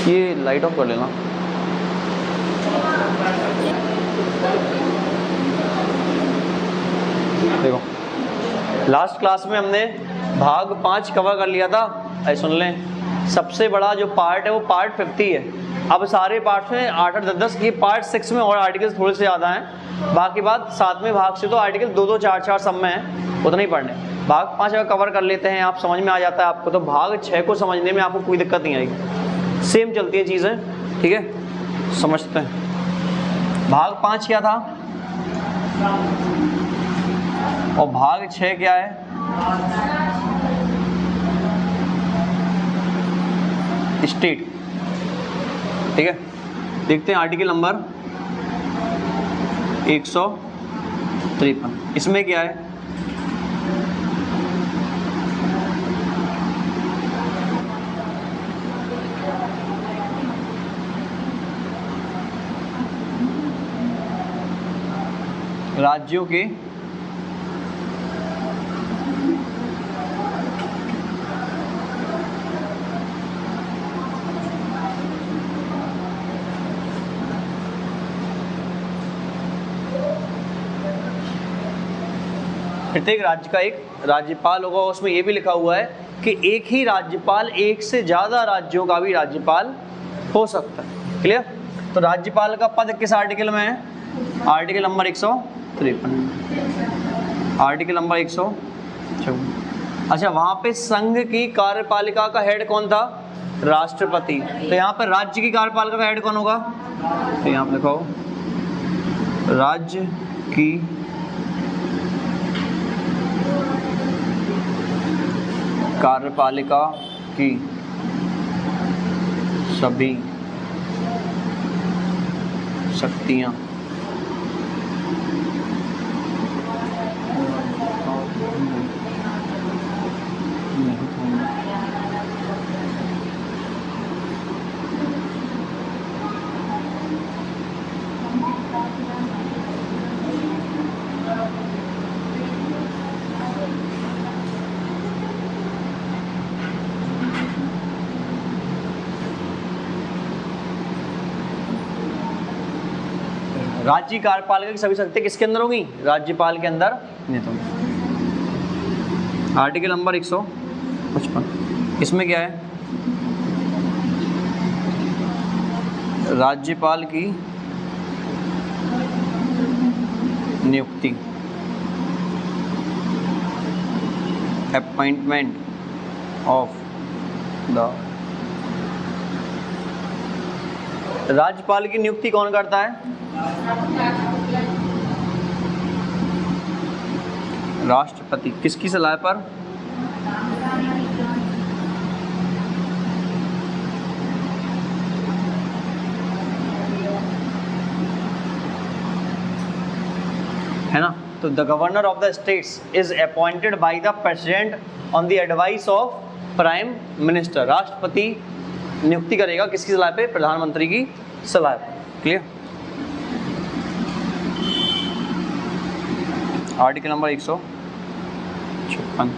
ये light of कर लेना। देखो लास्ट क्लास में हमने भाग 5 कवर कर लिया था। ऐसे सुन लें, सबसे बड़ा जो पार्ट है वो पार्ट 50 है। अब सारे पार्ट्स में 8 8 10 ये पार्ट 6 में और आर्टिकल्स थोड़े से ज़्यादा हैं। बाकी बात 7वें भाग से तो आर्टिकल 2 2 4 4 सब में है, उतना ही पढ़ने। भाग 5 अगर कवर कर लेते हैं आप, समझ में आ जाता है आपको, तो भाग 6 को समझने में आपको कोई दिक्कत नहीं आएगी। सेम चलती है चीज़ें, ठीक है, समझते हैं। भाग 5 क्या था और भाग 6 क्या है? स्टेट, ठीक है। देखते हैं आर्टिकल नंबर 153, इसमें क्या है? राज्यों के प्रत्येक राज्य का एक राज्यपाल होगा। उसमें यह भी लिखा हुआ है कि एक ही राज्यपाल एक से ज़्यादा राज्यों का भी राज्यपाल हो सकता है। क्लियर? तो राज्यपाल का पद किस आर्टिकल में है? Article number 153, article number 154। अच्छा, वहाँ पे संघ की कार्यपालिका का हेड कौन था? राष्ट्रपति। तो यहाँ पर राज्य की कार्यपालिका का हेड कौन होगा? तो यहाँ पे लिखो राज्य की कार्यपालिका की सभी शक्तियां राज्य कार्यपालिका की सभी शक्ति किसके अंदर होंगी? राज्यपाल के अंदर नहीं होंगी। आर्टिकल नंबर 155, इसमें क्या है? राज्यपाल की नियुक्ति, अपॉइंटमेंट ऑफ द, राज्यपाल की नियुक्ति कौन करता है? राष्ट्रपति। किसकी सलाह पर? है ना? तो the governor of the states is appointed by the president on the advice of prime minister. राष्ट्रपति नियुक्ति करेगा किसकी सलाह पे? प्रधानमंत्री की सलाह पे। क्लियर? आर्टिकल नंबर 156,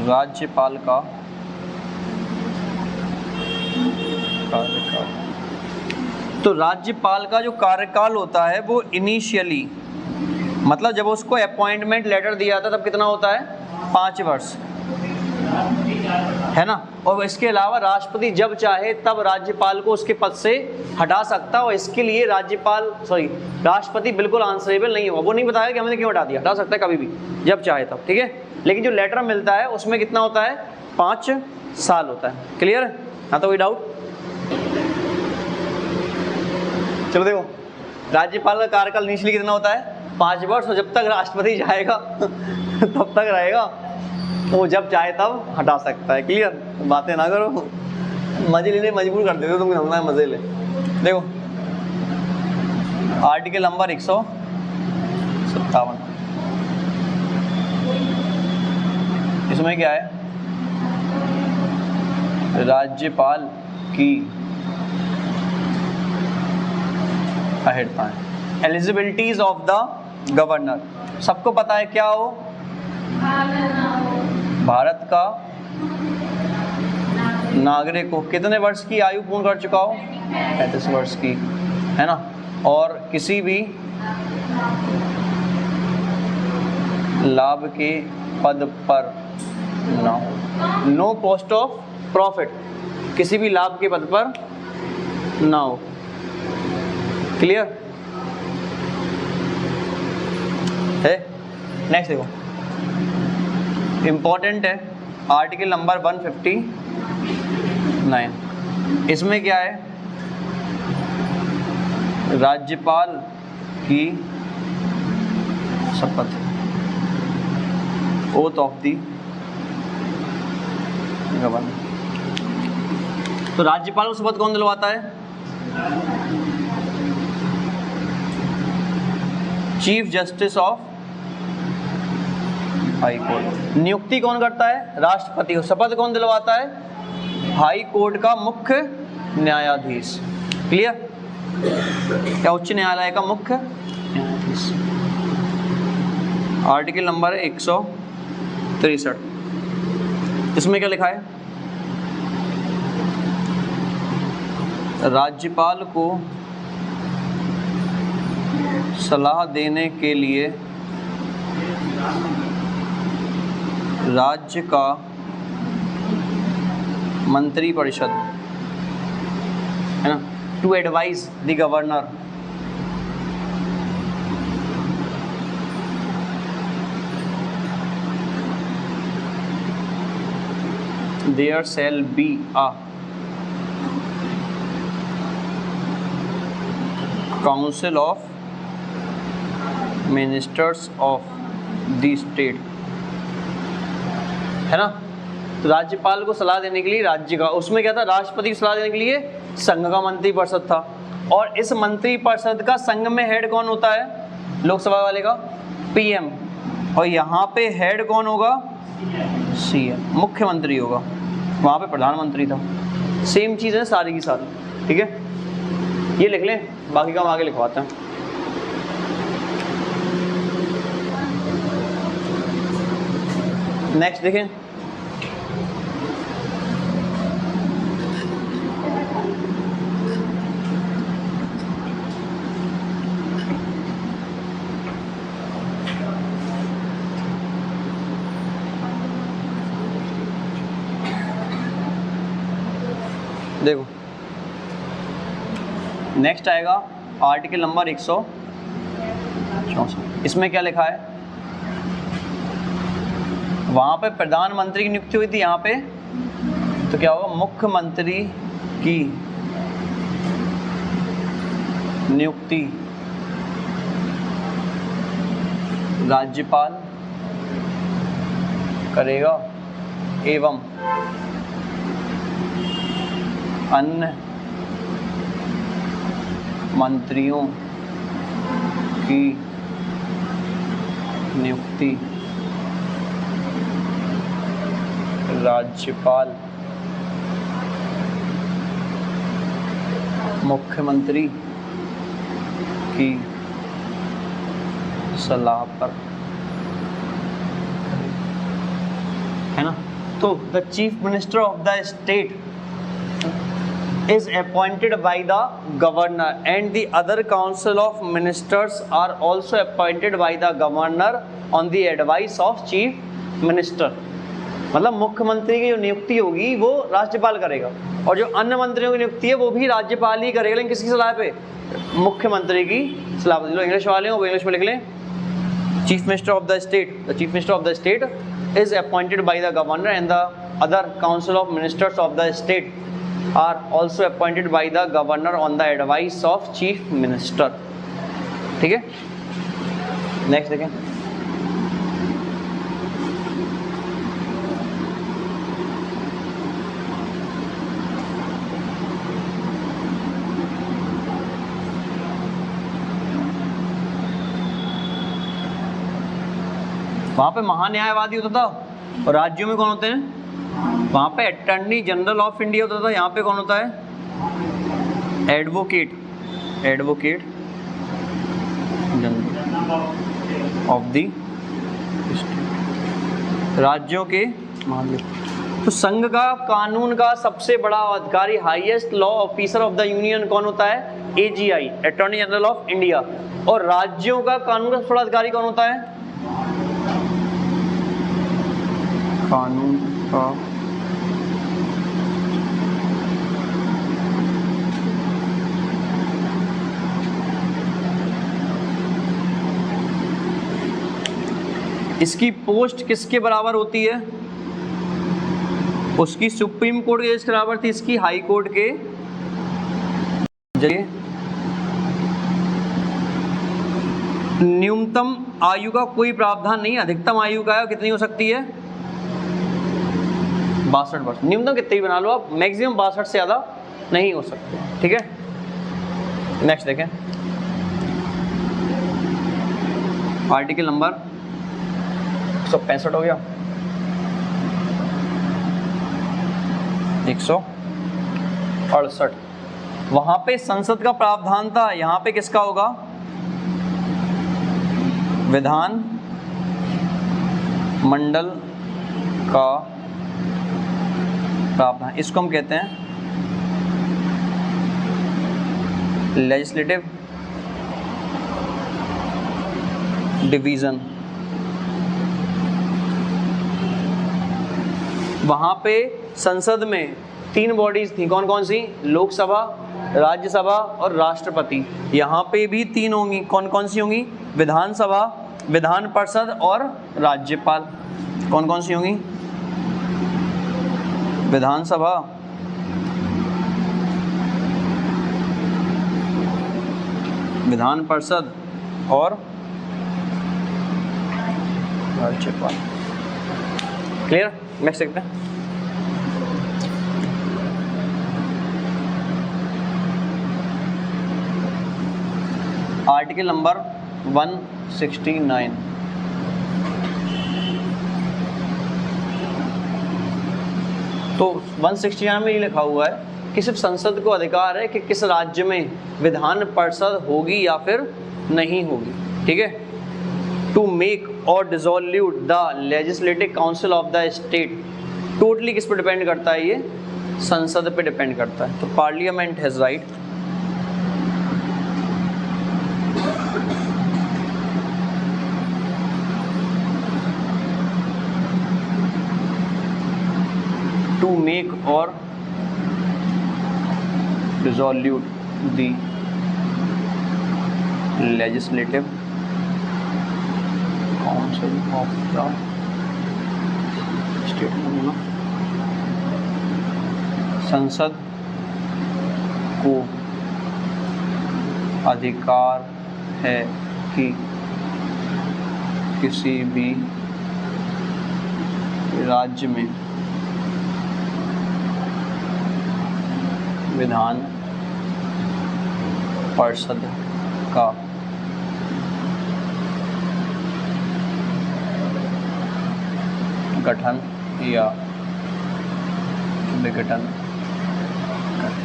राज्यपाल का कार्यकाल। तो राज्यपाल का जो कार्यकाल होता है वो इनिशियली, मतलब जब उसको अपॉइंटमेंट लेटर दिया था तब कितना होता है? 5 वर्ष, है ना? और इसके अलावा राष्ट्रपति जब चाहे तब राज्यपाल को उसके पद से हटा सकता है। और इसके लिए राष्ट्रपति बिल्कुल आंसरेबल नहीं होगा। वो नहीं बताया कि हमने क्यों हटा दिया, हटा सकता है कभी भी जब चाहे तब, ठीक है। लेकिन जो लेटर मिलता है उसमें कितना होता है? 5 साल होता है। क्लियर? हाँ, तो कोई डाउट? चलो देखो, राज्यपाल का कार्यकाल इनिशियली कितना होता है? 5 वर्ष। और जब तक राष्ट्रपति जाएगा तब तक रहेगा, वो जब चाहे तब हटा सकता है। क्लियर? बातें ना करो, मजे लेने मजबूर कर देते हो तुम, हमना मजे ले। देखो आर्टिकल नंबर 157, इसमें क्या है? राज्यपाल की अहेडता है। एलिजिबिलिटीज ऑफ द गवर्नर, सबको पता है क्या हो? भारत का नागरिक को कितने वर्ष की आयु पूर्ण कर चुका हो, 35 वर्ष की, है ना, और किसी भी लाभ के पद पर ना हो, नो पोस्ट ऑफ प्रॉफिट, किसी भी लाभ के पद पर ना हो। क्लियर है? नेक्स्ट देखो, इंपॉर्टेंट है आर्टिकल नंबर 159, इसमें क्या है, राज्यपाल की शपथ, ओथ ऑफ द गवर्नर। तो राज्यपाल को शपथ कौन दिलवाता है, chief justice of high court. नियुक्ति कौन करता है, राष्ट्रपति को। शपथ कौन दिलवाता है, हाई कोर्ट का मुख्य न्यायाधीश। क्लियर? क्या उच्च न्यायालय का मुख्य न्यायाधीश। आर्टिकल नंबर 163, इसमें क्या लिखा है, राज्यपाल को सलाह देने के लिए राज्य का मंत्रिपरिषद, है ना, to advise the governor, there shall be a council of ministers of the state, है ना। तो राज्यपाल को सलाह देने के लिए राज्य का, उसमें क्या था, राष्ट्रपति की सलाह देने के लिए संघ का मंत्रिपरिषद था, और इस मंत्रिपरिषद का संघ में हेड कौन होता है, लोकसभा वाले का पीएम, और यहाँ पे हेड कौन होगा, सीएम, मुख्यमंत्री होगा, वहाँ पे प्रधानमंत्री था। सेम चीज़ है सारी की सारी, ठीक है। ये लिख लें, बाकी का हम आगे लिखवाते हैं। नेक्स्ट देखें, देखो नेक्स्ट आएगा आर्टिकल नंबर 164, इसमें क्या लिखा है, वहां पे प्रधानमंत्री की नियुक्ति हुई थी, यहाँ पे तो क्या होगा, मुख्यमंत्री की नियुक्ति राज्यपाल करेगा एवं अन्य मंत्रियों की नियुक्ति राज्यपाल मुख्यमंत्री की सलाह पर, है ना। तो the chief minister of the state is appointed by the governor and the other council of ministers are also appointed by the governor on the advice of chief minister। मतलब मुख्यमंत्री की जो नियुक्ति होगी वो राज्यपाल करेगा, और जो अन्य मंत्रियों की नियुक्ति है वो भी राज्यपाल ही करेगा, लेकिन किसकी सलाह पे, मुख्यमंत्री की सलाह पर। जो इंग्लिश वाले हैं वो इंग्लिश में लिख लें, chief minister of the state, the chief minister of the state is appointed by the governor and the other council of ministers of the state are also appointed by the governor on the advice of chief minister। ठीक है, next देखें, वहां पे महान्यायवादी होता था, और राज्यों में कौन होते हैं, वहाँ पे अटॉर्नी जनरल ऑफ इंडिया होता था, यहाँ पे कौन होता है, advocate, advocate general of the राज्यों के तो संघ का कानून का सबसे बड़ा अधिकारी, highest law officer of the union कौन होता है? AGI, attorney general of India. और राज्यों का कानून का सबसे बड़ा अधिकारी कौन होता है? कानून का इसकी पोस्ट किसके बराबर होती है? उसकी सुप्रीम कोर्ट के जज के बराबर थी, इसकी हाई कोर्ट के जरिए। न्यूनतम आयु का कोई प्रावधान नहीं, अधिकतम आयु का है, कितनी हो सकती है? 62 वर्ष। न्यूनतम कितनी बना लो आप, मैक्सिमम 62 से ज्यादा नहीं हो सकते। ठीक है, नेक्स्ट देखें। आर्टिकल नंबर 165 हो गया, 168। वहां पे संसद का प्रावधान था, यहां पे किसका होगा? विधान मंडल का प्रावधान। इसको हम कहते हैं लेजिस्लेटिव डिवीजन। वहां पे संसद में 3 बॉडीज थी, कौन कौन सी? लोकसभा, राज्यसभा और राष्ट्रपति। यहाँ पे भी 3 होंगी, कौन कौन सी होंगी? विधानसभा, विधान परिषद और राज्यपाल। कौन कौन सी होंगी? विधानसभा, विधान परिषद और राज्यपाल। क्लियर? नेक्स्ट देखते हैं। Article number 169। तो 169 में ये लिखा हुआ है कि सिर्फ संसद को अधिकार है कि किस राज्य में विधान परिषद होगी या फिर नहीं होगी। ठीक है, टू मेक और dissolute the legislative council of the state. Totally किस पे डिपेंड करता है? ये संसद पे डिपेंड करता है। तो parliament has right to make or resolve the legislative council of the state। संसद को अधिकार है कि किसी भी राज्य में विधान परिषद का गठन या विघटन करें।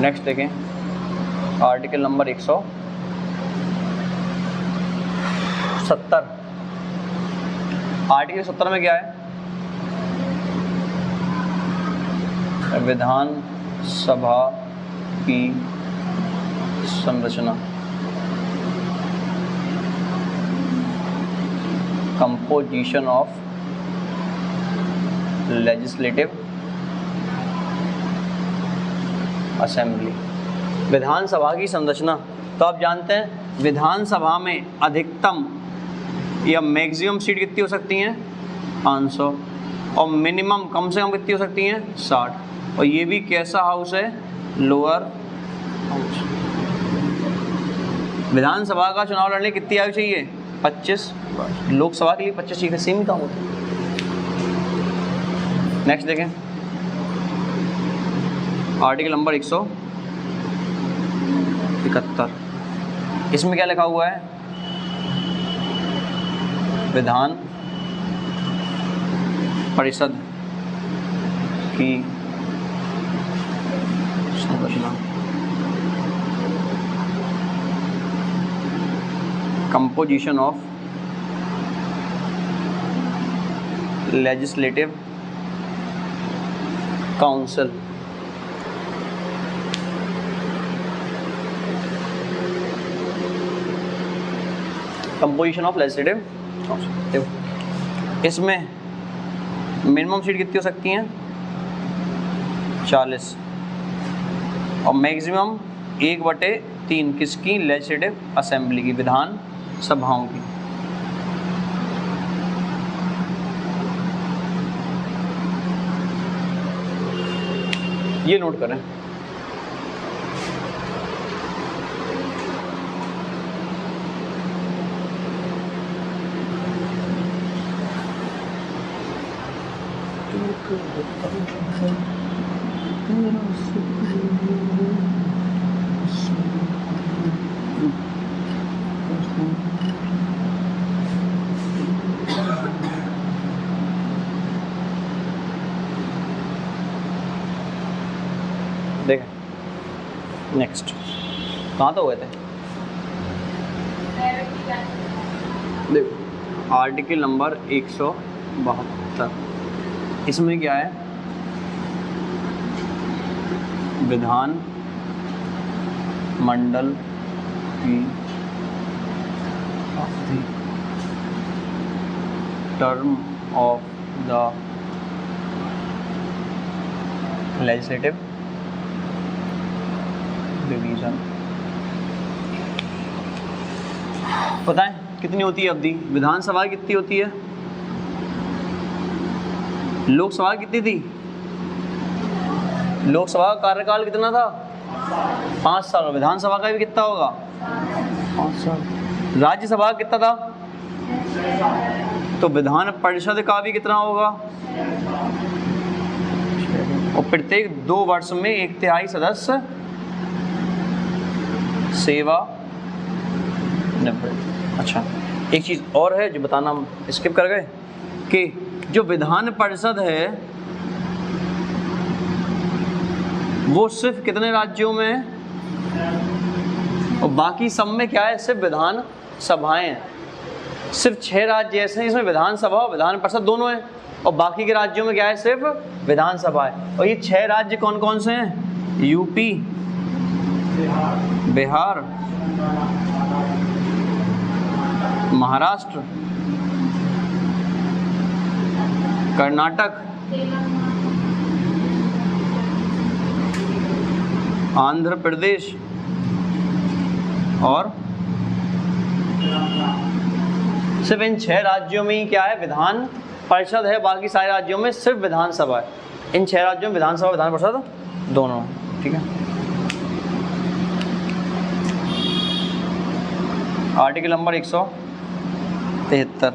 नेक्स्ट देखें, आर्टिकल नंबर 170। आर्टिकल 70 में क्या है? विधान सभा की संरचना, कंपोजिशन ऑफ लेजिस्लेटिव असेंबली। विधानसभा की संरचना, तो आप जानते हैं विधानसभा में अधिकतम या मैक्सिमम सीट कितनी हो सकती हैं? 500, और मिनिमम कम से कम कितनी हो सकती हैं? 60। और ये भी कैसा हाउस है? Lower house. विधानसभा का चुनाव लड़ने कितनी आयु चाहिए? 25। लोकसभा के लिए 25 सीटें, सेम काम होता है। नेक्स्ट देखें, आर्टिकल नंबर 171। इसमें क्या लिखा हुआ है? विधान परिषद की संरचना, composition of legislative council, composition of legislative council. इसमें मिनिमम सीट कितनी हो सकती हैं? 40 और मैक्सिमम 1/3 किसकी? लेजिस्लेटिव असेंबली की, विधान सभाओं की। ये नोट करें। देखें नेक्स्ट कहाँ तो हुए थे? देखो आर्टिकल नंबर 172, इसमें क्या है? विधान मंडल की term of the legislative division. पता है कितनी होती है अवधि? विधानसभा कितनी होती है? लोकसभा कितनी थी? लोकसभा का कार्यकाल कितना था? 5 साल। विधानसभा का भी कितना होगा? 5 साल। राज्यसभा कितना था? तो विधान परिषद का भी कितना होगा? और प्रत्येक 2 वर्ष में 1/3 सदस्य सेवा निवृत्त। अच्छा एक चीज़ और है जो बताना हम स्किप कर गए कि जो विधान परिषद है वो सिर्फ कितने राज्यों में है? और बाकी सब में क्या है? सिर्फ विधान सभाएं हैं। सिर्फ 6 राज्य ऐसे हैं जिसमें विधानसभा और विधान परिषद दोनों हैं, और बाकी के राज्यों में क्या है? सिर्फ विधानसभा है। और ये 6 राज्य कौन कौन से हैं? यूपी, बिहार, महाराष्ट्र, कर्नाटक, आंध्र प्रदेश और सिर्फ इन 6 राज्यों में ही क्या है? विधान परिषद है। बाकी सारे राज्यों में सिर्फ विधानसभा है। इन 6 राज्यों में विधानसभा विधान परिषद दोनों, ठीक है। Article number 173।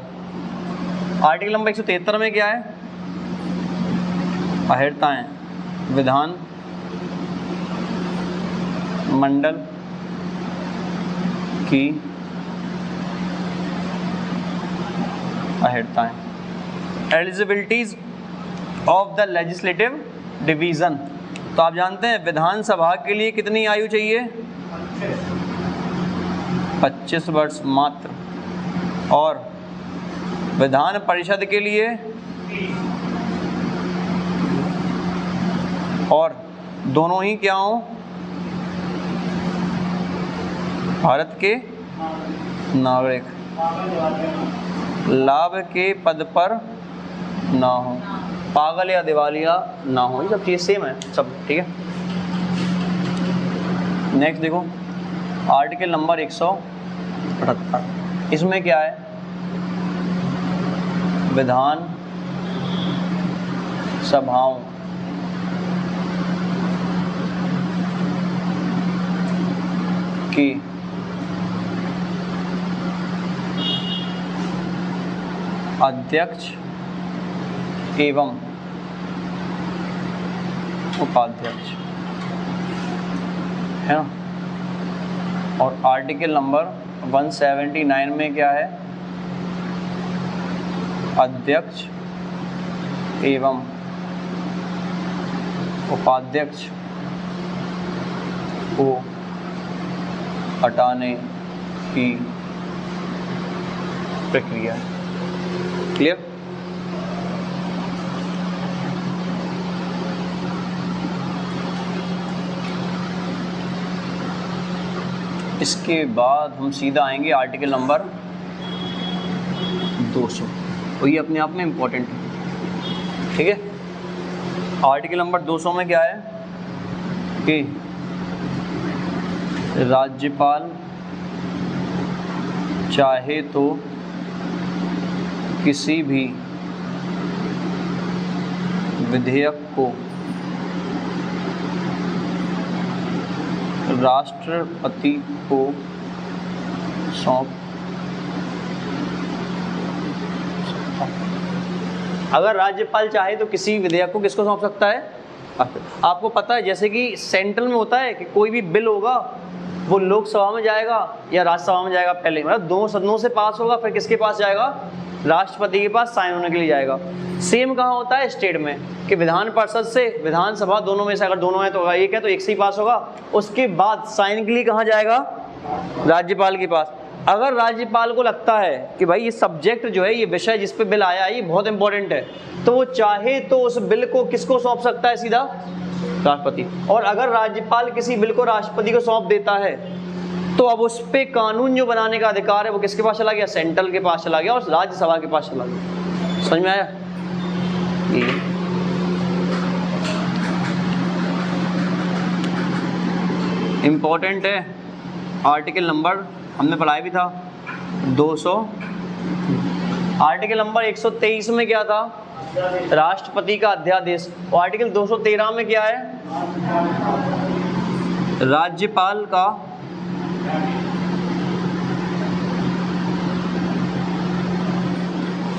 आर्टिकल नंबर 173 में क्या है? अहर्ताएं विधान मंडल की अहर्ताएं। Eligibilities of the legislative division. तो आप जानते हैं विधानसभा के लिए कितनी आयु चाहिए? 25 वर्ष मात्र। और विधान परिषद के लिए और दोनों ही क्या हों? भारत के नागरिक, लाभ के पद पर ना हो, पागल या दिवालिया ना हो। ये सब चीज़ सेम है सब, ठीक है। नेक्स्ट देखो आर्टिकल नंबर 178। इसमें क्या है? विधान सभाओं की अध्यक्ष एवं उपाध्यक्ष है ना। और आर्टिकल नंबर 179 में क्या है? अध्यक्ष एवं उपाध्यक्ष को हटाने की प्रक्रिया। क्लियर? इसके बाद हम सीधा आएंगे आर्टिकल नंबर 200, और ये अपने आप में इम्पोर्टेंट है, ठीक है। आर्टिकल नंबर 200 में क्या है कि राज्यपाल चाहे तो किसी भी विधेयक को राष्ट्रपति को सौंप, अगर राज्यपाल चाहे तो किसी विधेयक को किसको सौंप सकता है? आपको पता है जैसे कि सेंट्रल में होता है कि कोई भी बिल होगा वो लोकसभा में जाएगा या राज्यसभा में जाएगा, पहले मतलब दोनों सदनों से पास होगा, फिर किसके पास जाएगा? राष्ट्रपति के पास साइन होने के लिए जाएगा। सेम कहाँ होता है? स्टेट में, कि विधान परिषद से विधानसभा दोनों में से अगर दोनों है तो एक है तो एक से ही पास होगा, उसके बाद साइन के लिए कहाँ जाएगा? राज्यपाल के पास। अगर राज्यपाल को लगता है कि भाई ये सब्जेक्ट जो है, ये विषय जिस पे बिल आया है ये बहुत इंपॉर्टेंट है, तो वो चाहे तो उस बिल को किसको सौंप सकता है? सीधा राष्ट्रपति। और अगर राज्यपाल किसी बिल को राष्ट्रपति को सौंप देता है तो अब उस पे कानून जो बनाने का अधिकार है वो किसके पास चला गया? सेंट्रल के पास चला गया और राज्यसभा के पास चला गया। समझ में आया? इंपॉर्टेंट है। आर्टिकल नंबर हमने पढ़ाया भी था 200। आर्टिकल नंबर 123 में क्या था? राष्ट्रपति का अध्यादेश। और आर्टिकल 213 में क्या है? राज्यपाल का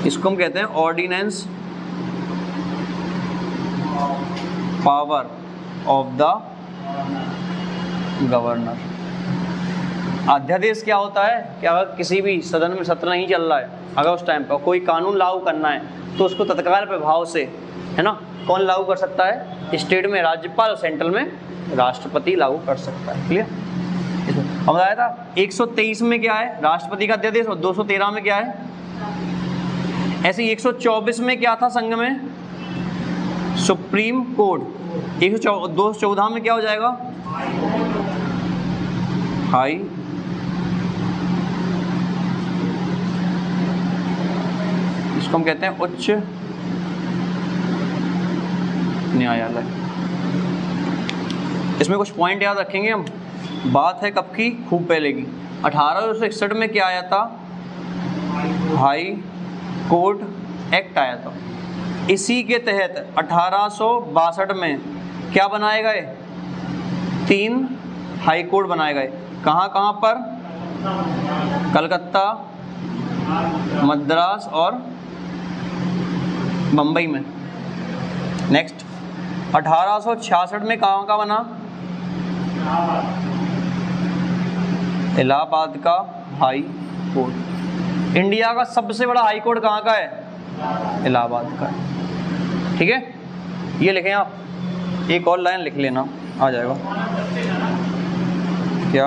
इसको हम कहते हैं ordinance power of the governor. अध्यादेश क्या होता है कि अगर किसी भी सदन में सत्र नहीं चल रहा है, अगर उस टाइम पर कोई कानून लागू करना है तो उसको तत्काल प्रभाव से, है ना, कौन लागू कर सकता है? स्टेट में राज्यपाल और सेंट्रल में राष्ट्रपति लागू कर सकता है। क्लियर? हम बताया था 123 में क्या है? राष्ट्रपति का अध्यादेश। और 213 में क्या है? ऐसे 124 में क्या था? संघ में सुप्रीम कोर्ट। 214 में क्या हो जाएगा? हाई इसको हम कहते हैं उच्च न्यायालय। इसमें कुछ पॉइंट याद रखेंगे हम। बात है कब की? खूब पहले की। 1861 में क्या आया था? हाई कोर्ट एक्ट आया था। इसी के तहत 1862 में क्या बनाए गए? 3 हाई कोर्ट बनाए गए। कहाँ कहाँ पर? कलकत्ता, मद्रास और बम्बई में। नेक्स्ट 1866 में कहाँ का बना? इलाहाबाद का हाई कोर्ट। इंडिया का सबसे बड़ा हाई कोर्ट कहाँ का है? इलाहाबाद का। ठीक है, ये लिखें आप, एक और लाइन लिख लेना, आ जाएगा। क्या?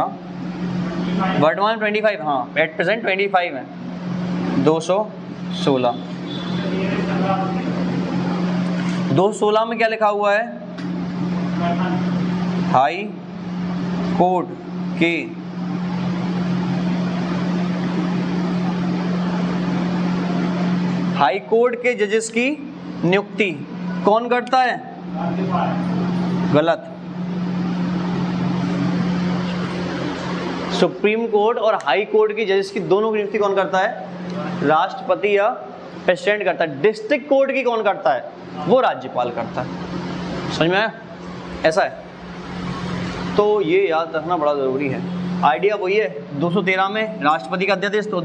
वर्तमान 25, हाँ एट प्रेजेंट 25 है। 216 216 में क्या लिखा हुआ है? हाई कोर्ट के हाई कोर्ट के जजेस की नियुक्ति कौन करता है? गलत। सुप्रीम कोर्ट और हाई कोर्ट की जजेस की दोनों की नियुक्ति कौन करता है? राष्ट्रपति या प्रेसिडेंट करता है। डिस्ट्रिक्ट कोर्ट की कौन करता है? वो राज्यपाल करता है। समझ में आया? ऐसा है, तो ये याद रखना बड़ा ज़रूरी है। आइडिया वही है, 213 में राष्ट्रपति का अध्यादेश, तो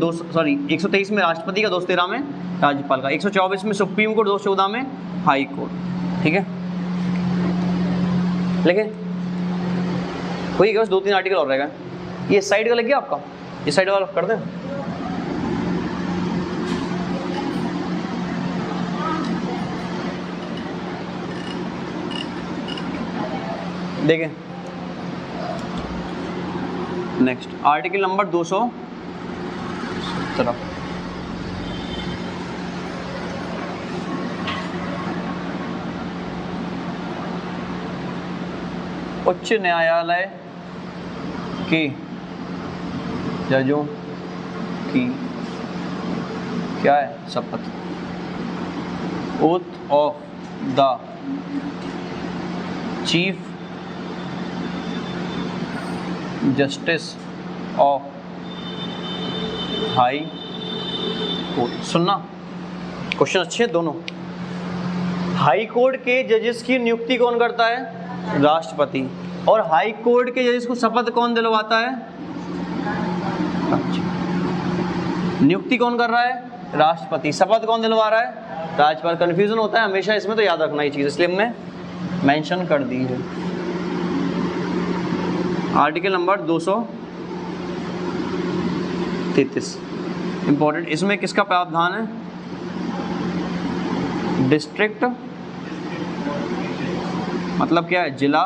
123 में राष्ट्रपति का, 213 में राज्यपाल का, 124 में सुप्रीम कोर्ट, 214 में हाई कोर्ट। ठीक है, लेकिन वही बस 2-3 आर्टिकल और रहेगा। ये साइड का लग गया आपका, इस साइड वाला कर दें। देखें नेक्स्ट आर्टिकल नंबर 217। उच्च न्यायालय के जजों की क्या है शपथ। Oath of the chief justice of high court. सुनना क्वेश्चन अच्छे हैं दोनों। हाई कोर्ट के जजेस की नियुक्ति कौन करता है? राष्ट्रपति। और हाई कोर्ट के जजेस को शपथ कौन दिलवाता है? नियुक्ति कौन कर रहा है? राष्ट्रपति। शपथ कौन दिलवा रहा है? राज्यपाल। कंफ्यूजन होता है हमेशा इसमें, तो याद रखना ये चीज, इसलिए हमने मेंशन कर दी है। Article number 233 important. इसमें किसका प्रावधान है? डिस्ट्रिक्ट मतलब क्या है? जिला।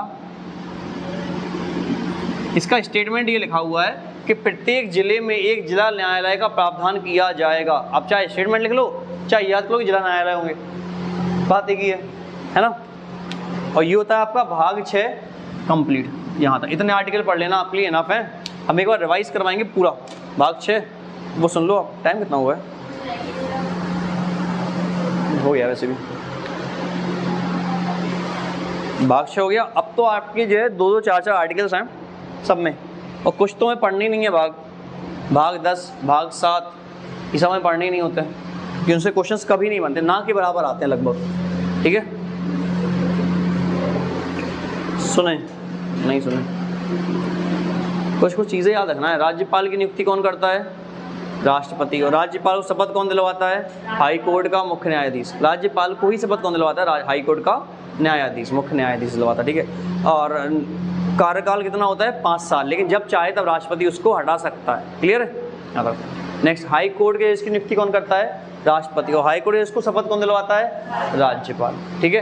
इसका स्टेटमेंट ये लिखा हुआ है कि प्रत्येक जिले में एक जिला न्यायालय का प्रावधान किया जाएगा। आप चाहे स्टेटमेंट लिख लो, चाहे याद करो कि जिला न्यायालय होंगे, बात एक ही है ना। और ये होता है आपका भाग 6 कंप्लीट। यहाँ तक इतने आर्टिकल पढ़ लेना आपके लिए इनफ है। हम एक बार रिवाइज करवाएंगे पूरा भाग 6, वो सुन लो। आप टाइम कितना हुआ है? हो गया वैसे भी, भाग 6 हो गया। अब तो आपके जो है 2-2, 4-4 आर्टिकल्स हैं सब में, और कुछ तो में पढ़नी नहीं है। भाग 10, भाग 7 ये सब में पढ़ने ही नहीं होते हैं, कि उनसे क्वेश्चंस कभी नहीं बनते, ना के बराबर आते हैं लगभग। ठीक है, सुने नहीं सुने, कुछ चीज़ें याद रखना है। राज्यपाल की नियुक्ति कौन करता है? राष्ट्रपति। और राज्यपाल को शपथ कौन दिलवाता है? हाई कोर्ट का मुख्य न्यायाधीश। राज्यपाल को ही शपथ कौन दिलवाता है? हाई कोर्ट का न्यायाधीश, मुख्य न्यायाधीश दिलवाता है। ठीक है, और कार्यकाल कितना होता है? 5 साल, लेकिन जब चाहे तब राष्ट्रपति उसको हटा सकता है। क्लियर है? नेक्स्ट, हाई कोर्ट के इसकी नियुक्ति कौन करता है? राष्ट्रपति। और हाई कोर्ट इसको शपथ कौन दिलवाता है? राज्यपाल। ठीक है,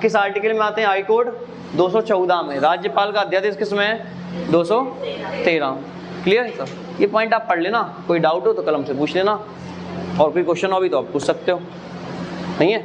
किस आर्टिकल में आते हैं हाई कोर्ट? 214 में। राज्यपाल का अध्यादेश किस में है? 213। क्लियर है सर? ये पॉइंट आप पढ़ लेना, कोई डाउट हो तो कलम से पूछ लेना, और कोई क्वेश्चन हो भी तो आप पूछ सकते हो। नहीं है?